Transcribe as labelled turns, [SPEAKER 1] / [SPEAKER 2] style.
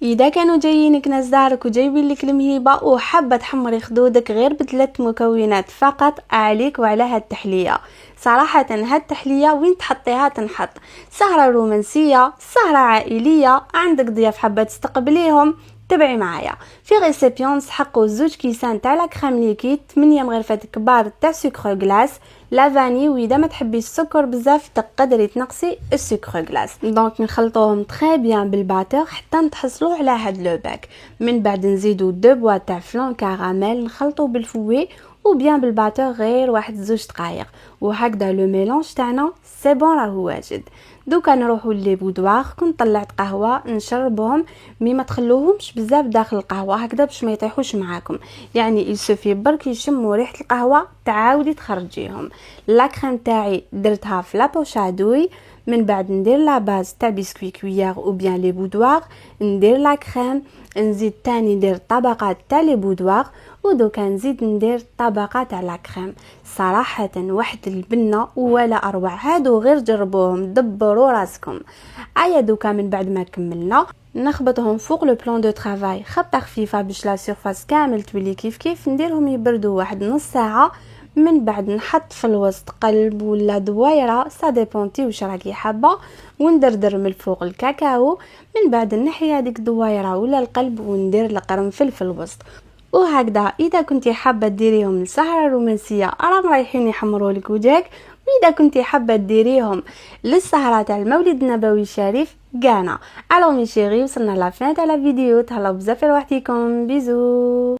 [SPEAKER 1] اذا كانوا جايينك ناس دارك وجايبين لك المهيبه وحابه تحمري خدودك غير بثلاث مكونات فقط، عليك وعلى هاد التحليه. صراحه هاد التحليه وين تحطيها تنحط سهره رومانسيه، سهره عائليه، عندك ضياف حابه تستقبليهم، تبعي معايا. في ريسيبيون نسحقوا 2 كيسان تاع لا كريم ليكيد، 8 مغرفات كبار تاع سكر غلاس لا فاني، واذا ما تحبيش السكر بزاف تقدري تنقصي السكر غلاس. دونك نخلطوهم تري بيان بالباتور حتى نتحصلوا على هاد لو باك. من بعد نزيدو 2 بوا تاع فلون كراميل، نخلطو بالفوي وبيان بالباتور غير 1-2 دقائق، وهكذا لو ميلونج تاعنا سي بون راهو واجد. دوكا نروحو لي بودوار. كنت طلعت قهوه نشربهم، مي ما تخلوهمش بزاف داخل القهوه هكذا باش ما يطيحوش معاكم، يعني يسوفي برك يشموا ريحه القهوه تعاودي تخرجيهم. لا كريم تاعي درتها في لابوشادوي، من بعد ندير لا باز تاع بسكوي كويار او بيان لي بودوار، ندير لا كريم، نزيد تاني ندير طبقات تاع لي بودوار، ودوكا نزيد ندير طبقه تاع لا كريم. صراحه واحد البنه ولا اروع، هادو غير جربوهم دبروا راسكم. ايا دوكا من بعد ما كملنا نخبطهم فوق لو بلان دو طرافاي خبطه خفيفه باش لا سيرفاس كامل تولي كيف كيف، نديرهم يبردوا واحد نص ساعه. من بعد نحط في الوسط قلب ولا دويره سا ديبونتي واش راكي حابه، وندردر من الفوق الكاكاو. من بعد نحي هذيك الدويره ولا القلب وندير القرنفل في الوسط. وهكذا اذا كنتي حابه ديريهم لسهره رومانسيه راهم رايحين يحمروا لك وجهك، واذا كنتي حابه ديريهم للسهره تاع المولد النبوي الشريف كانا. الو مي شيري، وصلنا لا فين تاع لا فيديو. تهلاو بزاف لوحديكم، بيزو.